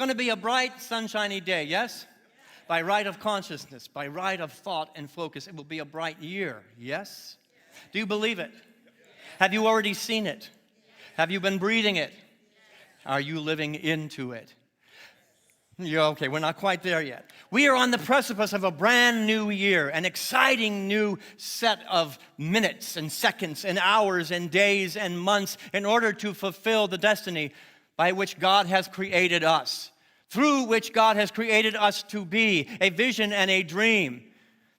going to be a bright, sunshiny day, yes? By right of consciousness, by right of thought and focus, it will be a bright year, yes? Do you believe it? Have you already seen it? Have you been breathing it? Are you living into it? Yeah, okay, we're not quite there yet. We are on the precipice of a brand new year, an exciting new set of minutes and seconds and hours and days and months in order to fulfill the destiny by which God has created us, through which God has created us to be, a vision and a dream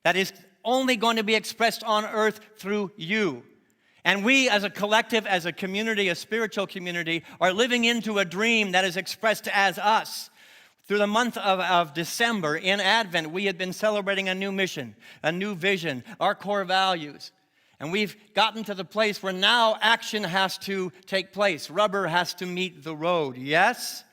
that is only going to be expressed on earth through you. And we as a collective, as a community, a spiritual community, are living into a dream that is expressed as us. Through the month of December, in Advent, we had been celebrating a new mission, a new vision, our core values. And we've gotten to the place where now action has to take place. Rubber has to meet the road, yes?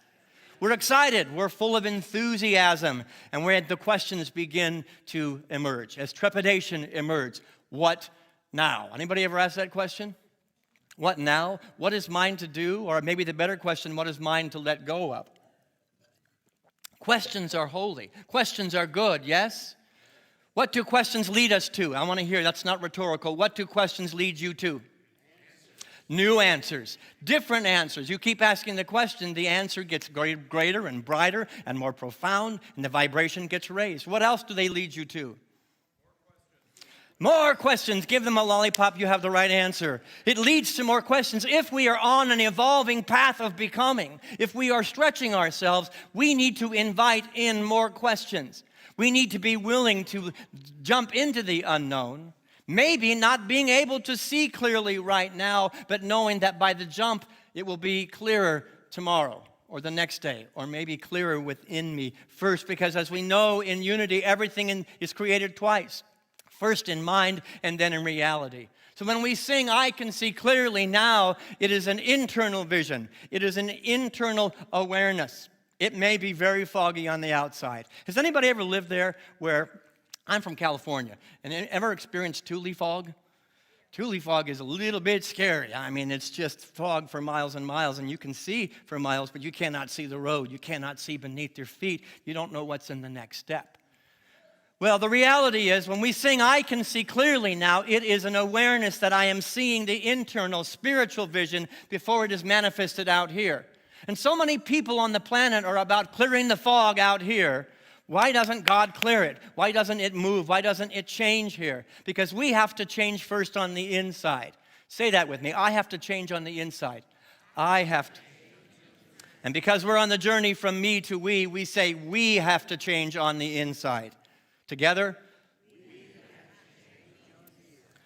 We're excited, we're full of enthusiasm, and where the questions begin to emerge. As trepidation emerges, what now? Anybody ever ask that question? What now? What is mine to do? Or maybe the better question, what is mine to let go of? Questions are holy. Questions are good, yes? What do questions lead us to? I want to hear, that's not rhetorical. What do questions lead you to? New answers, different answers. You keep asking the question, the answer gets greater and brighter and more profound, and the vibration gets raised. What else do they lead you to? More questions. Give them a lollipop, you have the right answer. It leads to more questions. If we are on an evolving path of becoming, if we are stretching ourselves, we need to invite in more questions. We need to be willing to jump into the unknown, maybe not being able to see clearly right now, but knowing that by the jump, it will be clearer tomorrow or the next day, or maybe clearer within me first, because as we know in Unity, everything is created twice. First in mind and then in reality. So when we sing, I can see clearly now, it is an internal vision. It is an internal awareness. It may be very foggy on the outside. Has anybody ever lived there where, I'm from California, and ever experienced Thule fog? Thule fog is a little bit scary. I mean, it's just fog for miles and miles, and you can see for miles, but you cannot see the road. You cannot see beneath your feet. You don't know what's in the next step. Well, the reality is when we sing, I can see clearly now, it is an awareness that I am seeing the internal spiritual vision before it is manifested out here. And so many people on the planet are about clearing the fog out here. Why doesn't God clear it? Why doesn't it move? Why doesn't it change here? Because we have to change first on the inside. Say that with me. I have to change on the inside. I have to. And because we're on the journey from me to we say we have to change on the inside. Together?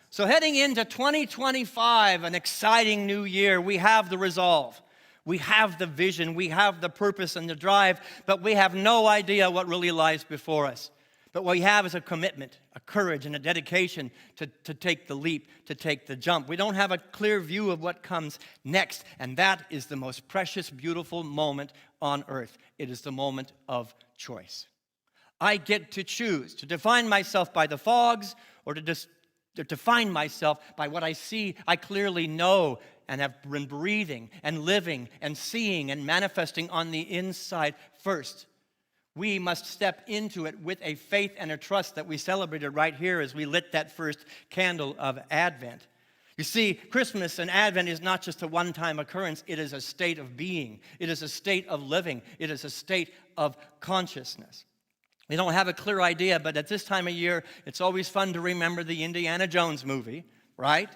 So heading into 2025, an exciting new year, we have the resolve. We have the vision. We have the purpose and the drive, but we have no idea what really lies before us. But what we have is a commitment, a courage, and a dedication to take the leap, to take the jump. We don't have a clear view of what comes next, and that is the most precious, beautiful moment on earth. It is the moment of choice. I get to choose to define myself by the fogs or to define myself by what I see, I clearly know and have been breathing and living and seeing and manifesting on the inside first. We must step into it with a faith and a trust that we celebrated right here as we lit that first candle of Advent. You see, Christmas and Advent is not just a one-time occurrence. It is a state of being. It is a state of living. It is a state of consciousness. We don't have a clear idea, but at this time of year, it's always fun to remember the Indiana Jones movie, right?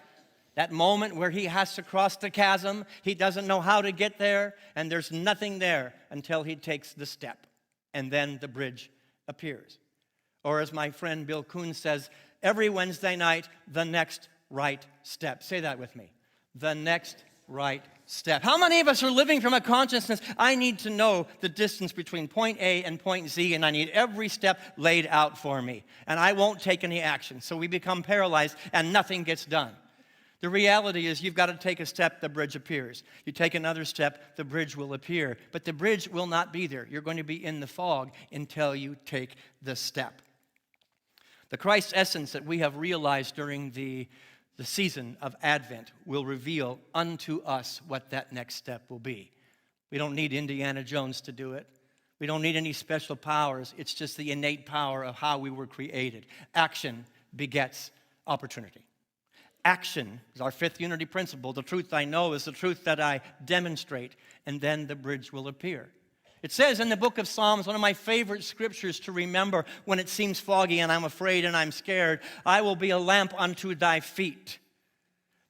That moment where he has to cross the chasm, he doesn't know how to get there, and there's nothing there until he takes the step, and then the bridge appears. Or as my friend Bill Kuhn says, every Wednesday night, the next right step. Say that with me. The next right step. How many of us are living from a consciousness, I need to know the distance between point A and point Z, and I need every step laid out for me, and I won't take any action. So we become paralyzed, and nothing gets done. The reality is you've got to take a step, the bridge appears. You take another step, the bridge will appear. But the bridge will not be there. You're going to be in the fog until you take the step. The Christ essence that we have realized during the season of Advent will reveal unto us what that next step will be. We don't need Indiana Jones to do it. We don't need any special powers. It's just the innate power of how we were created. Action begets opportunity. Action is our fifth unity principle. The truth I know is the truth that I demonstrate, and then the bridge will appear. It says in the book of Psalms, one of my favorite scriptures to remember when it seems foggy and I'm afraid and I'm scared, I will be a lamp unto thy feet.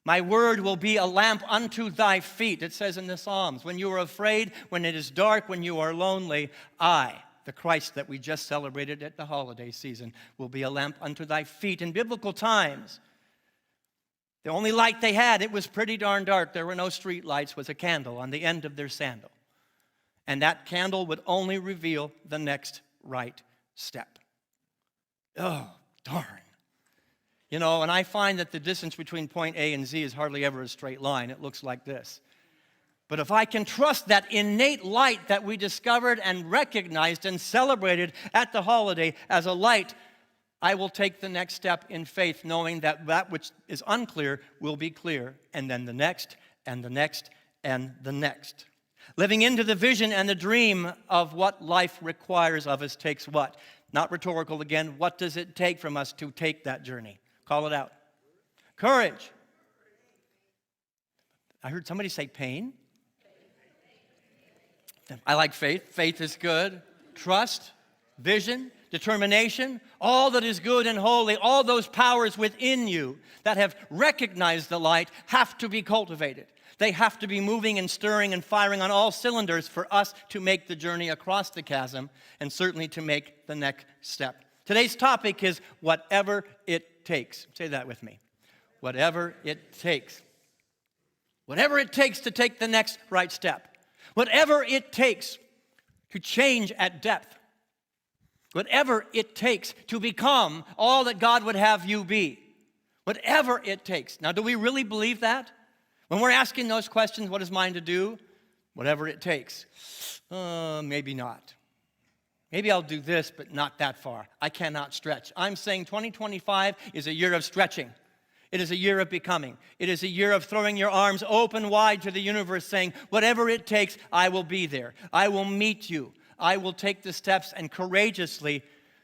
My word will be a lamp unto thy feet, it says in the Psalms. When you are afraid, when it is dark, when you are lonely, I, the Christ that we just celebrated at the holiday season, will be a lamp unto thy feet. In biblical times, the only light they had, it was pretty darn dark. There were no street lights, was a candle on the end of their sandal. And that candle would only reveal the next right step. Oh, darn. You know, and I find that the distance between point A and Z is hardly ever a straight line. It looks like this. But if I can trust that innate light that we discovered and recognized and celebrated at the holiday as a light, I will take the next step in faith, knowing that that which is unclear will be clear, and then the next, and the next, and the next. Living into the vision and the dream of what life requires of us takes what? Not rhetorical again. What does it take from us to take that journey? Call it out. Courage. I heard somebody say pain. I like faith. Faith is good. Trust, vision, determination, all that is good and holy, all those powers within you that have recognized the light have to be cultivated. They have to be moving and stirring and firing on all cylinders for us to make the journey across the chasm and certainly to make the next step. Today's topic is whatever it takes. Say that with me. Whatever it takes. Whatever it takes to take the next right step. Whatever it takes to change at depth. Whatever it takes to become all that God would have you be. Whatever it takes. Now, do we really believe that? When we're asking those questions, what is mine to do? Whatever it takes. Maybe not. Maybe I'll do this, but not that far. I cannot stretch. I'm saying 2025 is a year of stretching. It is a year of becoming. It is a year of throwing your arms open wide to the universe, saying, whatever it takes, I will be there. I will meet you. I will take the steps and courageously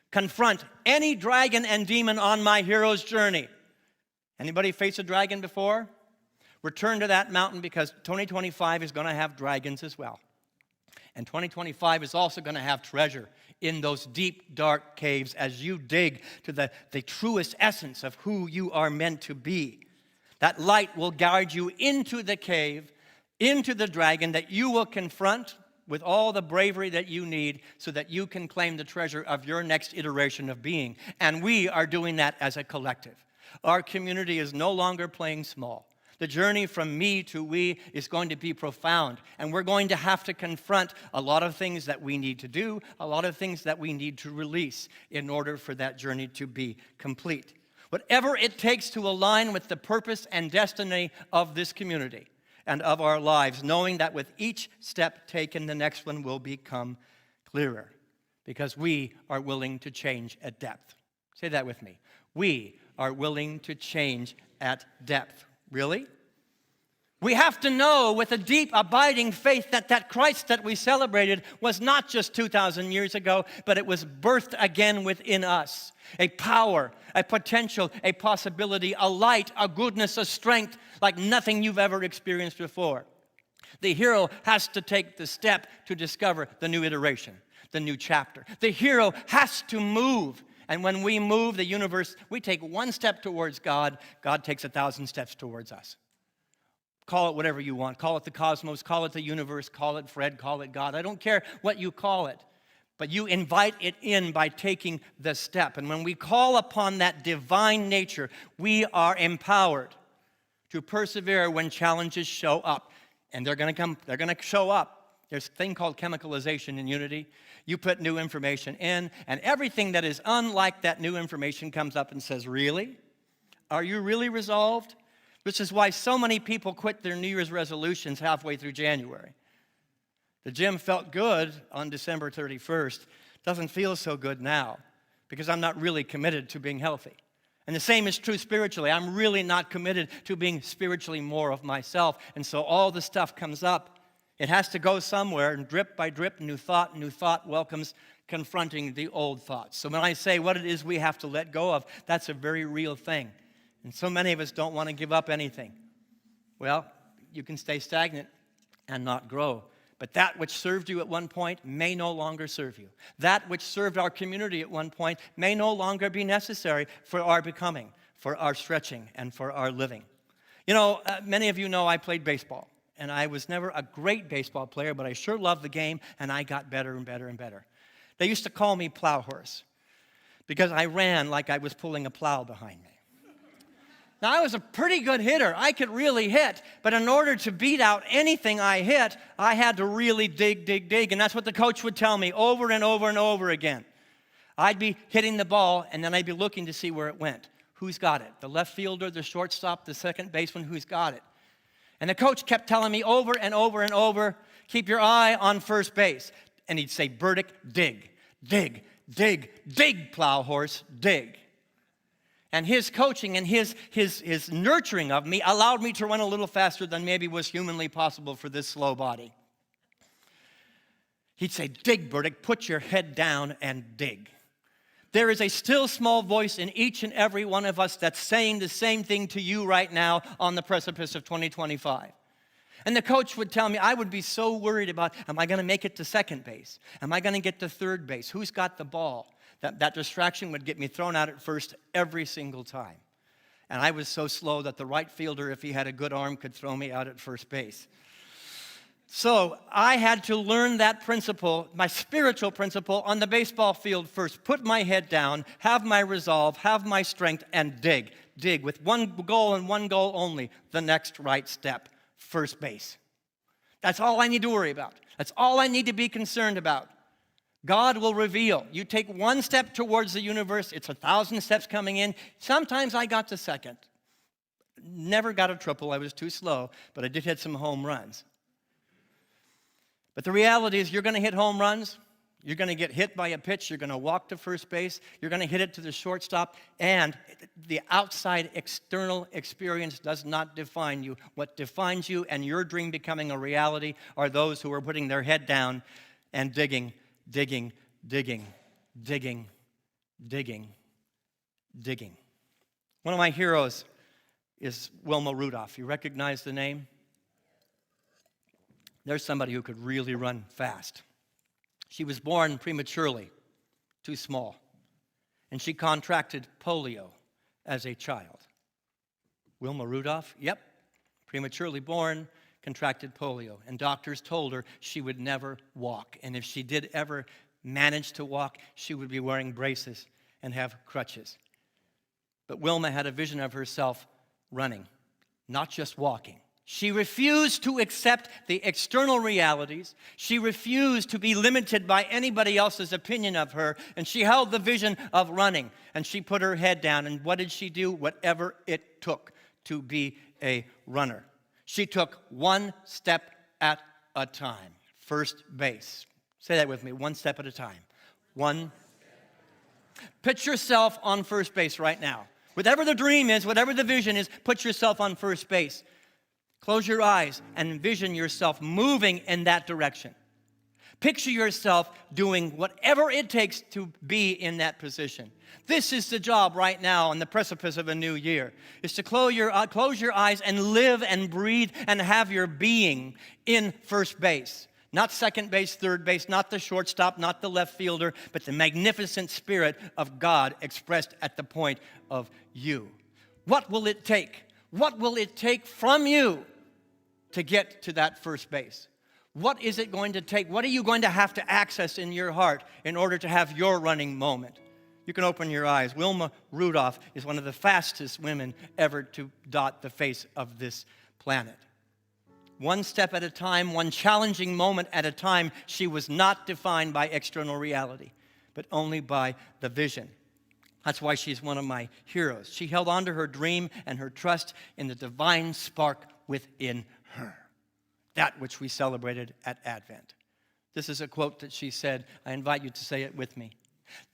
confront any dragon and demon on my hero's journey. Anybody face a dragon before? Return to that mountain because 2025 is going to have dragons as well. And 2025 is also going to have treasure in those deep, dark caves as you dig to the truest essence of who you are meant to be. That light will guide you into the cave, into the dragon that you will confront with all the bravery that you need so that you can claim the treasure of your next iteration of being. And we are doing that as a collective. Our community is no longer playing small. The journey from me to we is going to be profound, and we're going to have to confront a lot of things that we need to do, a lot of things that we need to release in order for that journey to be complete. Whatever it takes to align with the purpose and destiny of this community and of our lives, knowing that with each step taken, the next one will become clearer because we are willing to change at depth. Say that with me. We are willing to change at depth. Really? We have to know with a deep, abiding faith that Christ that we celebrated was not just 2,000 years ago, but it was birthed again within us. A power, a potential, a possibility, a light, a goodness, a strength like nothing you've ever experienced before. The hero has to take the step to discover the new iteration, the new chapter. The hero has to move. And when we move the universe, we take one step towards God, God takes 1,000 steps towards us. Call it whatever you want. Call it the cosmos, call it the universe, call it Fred, call it God. I don't care what you call it, but you invite it in by taking the step. And when we call upon that divine nature, we are empowered to persevere when challenges show up. And they're going to show up. There's a thing called chemicalization in Unity. You put new information in, and everything that is unlike that new information comes up and says, really? Are you really resolved? Which is why so many people quit their New Year's resolutions halfway through January. The gym felt good on December 31st. Doesn't feel so good now because I'm not really committed to being healthy. And the same is true spiritually. I'm really not committed to being spiritually more of myself. And so all the stuff comes up. It has to go somewhere, and drip by drip, new thought welcomes confronting the old thoughts. So when I say what it is we have to let go of, that's a very real thing. And so many of us don't want to give up anything. Well, you can stay stagnant and not grow. But that which served you at one point may no longer serve you. That which served our community at one point may no longer be necessary for our becoming, for our stretching, and for our living. You know, many of you know I played baseball. And I was never a great baseball player, but I sure loved the game, and I got better and better and better. They used to call me Plow Horse because I ran like I was pulling a plow behind me. Now, I was a pretty good hitter. I could really hit, but in order to beat out anything I hit, I had to really dig, and that's what the coach would tell me over and over and over again. I'd be hitting the ball, and then I'd be looking to see where it went. Who's got it? The left fielder, the shortstop, the second baseman, who's got it? And the coach kept telling me over and over and over, keep your eye on first base. And he'd say, Burdick, dig, Plow Horse, dig. And his coaching and his nurturing of me allowed me to run a little faster than maybe was humanly possible for this slow body. He'd say, dig, Burdick, put your head down and dig. There is a still small voice in each and every one of us that's saying the same thing to you right now on the precipice of 2025. And the coach would tell me, I would be so worried about, am I going to make it to second base? Am I going to get to third base? Who's got the ball? That distraction would get me thrown out at first every single time. And I was so slow that the right fielder, if he had a good arm, could throw me out at first base. So I had to learn that principle, my spiritual principle, on the baseball field first. Put my head down, have my resolve, have my strength, and dig. Dig with one goal and one goal only, the next right step, first base. That's all I need to worry about. That's all I need to be concerned about. God will reveal. You take one step towards the universe, it's 1,000 steps coming in. Sometimes I got to second. Never got a triple, I was too slow, but I did hit some home runs. But the reality is you're going to hit home runs, you're going to get hit by a pitch, you're going to walk to first base, you're going to hit it to the shortstop, and the outside external experience does not define you. What defines you and your dream becoming a reality are those who are putting their head down and digging. One of my heroes is Wilma Rudolph. You recognize the name? There's somebody who could really run fast. She was born prematurely, too small, and she contracted polio as a child. Wilma Rudolph, yep, prematurely born, contracted polio, and doctors told her she would never walk, and if she did ever manage to walk, she would be wearing braces and have crutches. But Wilma had a vision of herself running, not just walking. She refused to accept the external realities. She refused to be limited by anybody else's opinion of her. And she held the vision of running. And she put her head down. And what did she do? Whatever it took to be a runner. She took one step at a time. First base. Say that with me. One step at a time. Put yourself on first base right now. Whatever the dream is, whatever the vision is, put yourself on first base. Close your eyes and envision yourself moving in that direction. Picture yourself doing whatever it takes to be in that position. This is the job right now on the precipice of a new year, is to close your eyes and live and breathe and have your being in first base. Not second base, third base, not the shortstop, not the left fielder, but the magnificent Spirit of God expressed at the point of you. What will it take? What will it take from you to get to that first base? What is it going to take? What are you going to have to access in your heart in order to have your running moment? You can open your eyes. Wilma Rudolph is one of the fastest women ever to dot the face of this planet. One step at a time, one challenging moment at a time, she was not defined by external reality, but only by the vision. That's why she's one of my heroes. She held on to her dream and her trust in the divine spark within her, that which we celebrated at Advent. This is a quote that she said. I invite you to say it with me.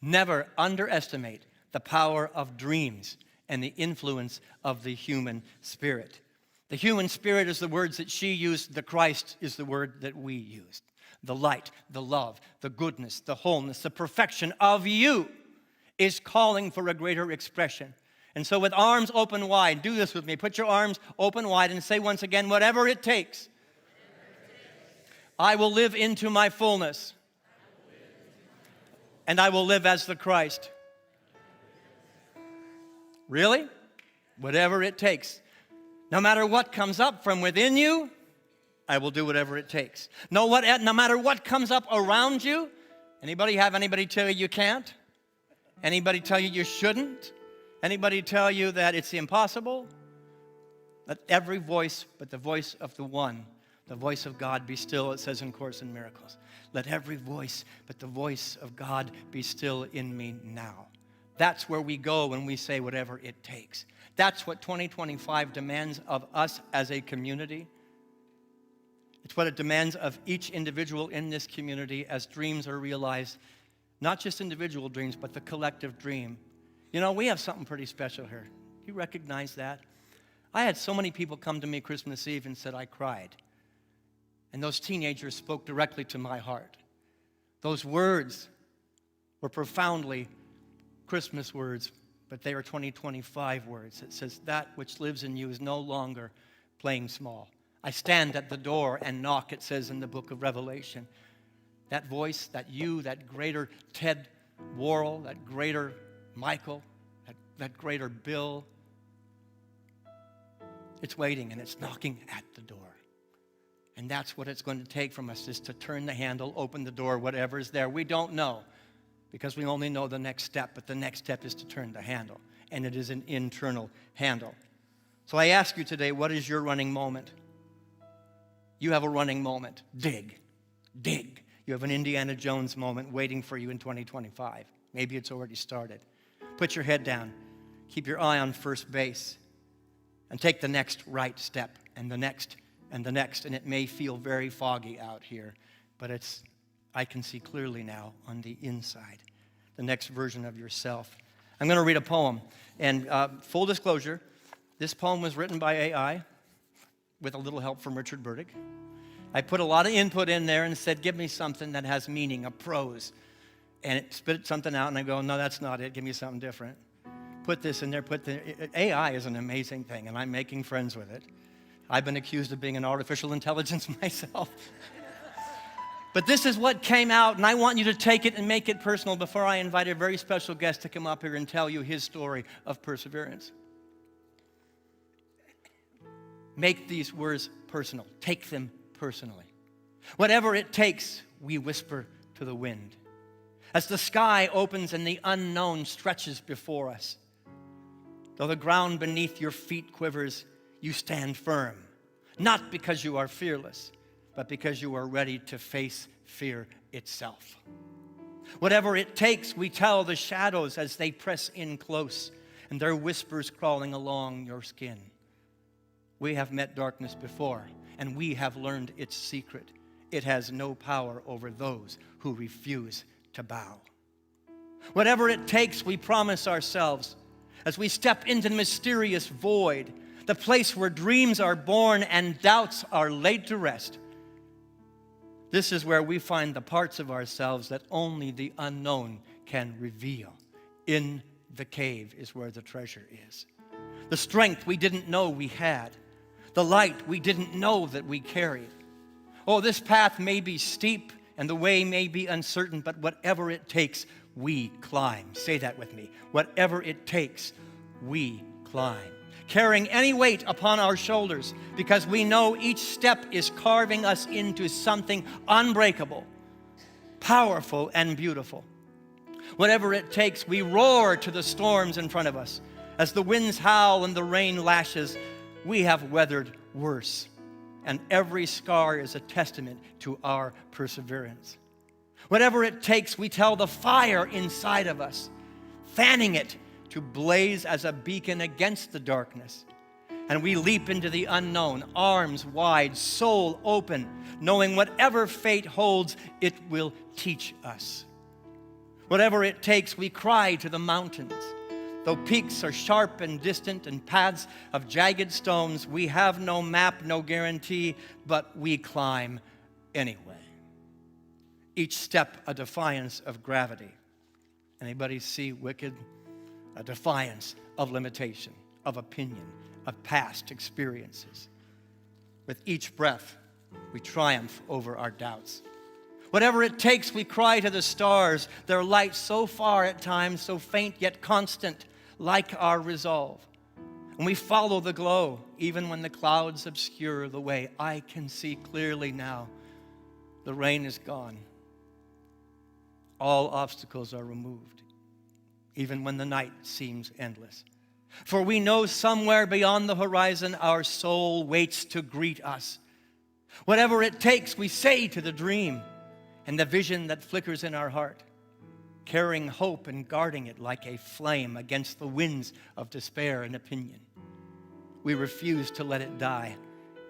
Never underestimate the power of dreams and the influence of the human spirit. The human spirit is the words that she used. The Christ is the word that we used. The light, the love, the goodness, the wholeness, the perfection of you is calling for a greater expression. And so with arms open wide, do this with me. Put your arms open wide and say once again, whatever it takes, I will live into my fullness. And I will live as the Christ. Really? Whatever it takes. No matter what comes up from within you, I will do whatever it takes. No matter what comes up around you, anybody tell you you can't? Anybody tell you you shouldn't? Anybody tell you that it's impossible? Let every voice but the voice of the one, the voice of God, be still, it says in Course in Miracles. Let every voice but the voice of God be still in me now. That's where we go when we say whatever it takes. That's what 2025 demands of us as a community. It's what it demands of each individual in this community as dreams are realized. Not just individual dreams, but the collective dream. You know, we have something pretty special here. You recognize that? I had so many people come to me Christmas Eve and said, I cried. And those teenagers spoke directly to my heart. Those words were profoundly Christmas words, but they are 2025 words. It says, that which lives in you is no longer playing small. I stand at the door and knock, it says in the book of Revelation. That voice, that you, that greater Ted Worrell, that greater Michael, that greater Bill, it's waiting and it's knocking at the door. And that's what it's going to take from us, is to turn the handle, open the door, whatever is there. We don't know, because we only know the next step, but the next step is to turn the handle, and it is an internal handle. So I ask you today, what is your running moment? You have a running moment. Dig. Dig. You have an Indiana Jones moment waiting for you in 2025. Maybe it's already started. Put your head down. Keep your eye on first base. And take the next right step, and the next, and the next. And it may feel very foggy out here, but I can see clearly now on the inside. The next version of yourself. I'm going to read a poem. And full disclosure, this poem was written by AI with a little help from Richard Burdick. I put a lot of input in there and said, give me something that has meaning, a prose. And it spit something out, and I go, no, that's not it. Give me something different. Put this in there. AI is an amazing thing, and I'm making friends with it. I've been accused of being an artificial intelligence myself. But this is what came out, and I want you to take it and make it personal before I invite a very special guest to come up here and tell you his story of perseverance. Make these words personal. Take them personally. Whatever it takes, we whisper to the wind. As the sky opens and the unknown stretches before us, though the ground beneath your feet quivers, you stand firm, not because you are fearless, but because you are ready to face fear itself. Whatever it takes, we tell the shadows as they press in close, and their whispers crawling along your skin. We have met darkness before, and we have learned its secret. It has no power over those who refuse to bow. Whatever it takes, we promise ourselves, as we step into the mysterious void, the place where dreams are born and doubts are laid to rest. This is where we find the parts of ourselves that only the unknown can reveal. In the cave is where the treasure is. The strength we didn't know we had. The light we didn't know that we carried. Oh, this path may be steep and the way may be uncertain, but whatever it takes, we climb. Say that with me. Whatever it takes, we climb. Carrying any weight upon our shoulders, because we know each step is carving us into something unbreakable, powerful, and beautiful. Whatever it takes, we roar to the storms in front of us. As the winds howl and the rain lashes, we have weathered worse. And every scar is a testament to our perseverance. Whatever it takes, we tell the fire inside of us, fanning it to blaze as a beacon against the darkness. And we leap into the unknown, arms wide, soul open, knowing whatever fate holds, it will teach us. Whatever it takes, we cry to the mountains, Though peaks are sharp and distant and paths of jagged stones, we have no map, no guarantee, but we climb anyway. Each step a defiance of gravity. Anybody see wicked? A defiance of limitation, of opinion, of past experiences. With each breath, we triumph over our doubts. Whatever it takes, we cry to the stars, their light so far at times, so faint yet constant, like our resolve. And we follow the glow, even when the clouds obscure the way. I can see clearly now. The rain is gone. All obstacles are removed, even when the night seems endless. For we know somewhere beyond the horizon, our soul waits to greet us. Whatever it takes, we say to the dream and the vision that flickers in our heart, carrying hope and guarding it like a flame against the winds of despair and opinion. We refuse to let it die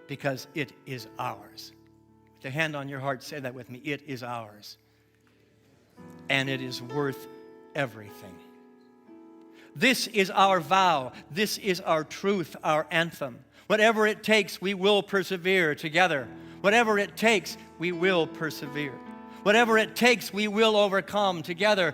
because it is ours. With a hand on your heart, say that with me. It is ours. And it is worth everything. This is our vow. This is our truth, our anthem. Whatever it takes, we will persevere together. Whatever it takes, we will persevere. Whatever it takes, we will overcome together.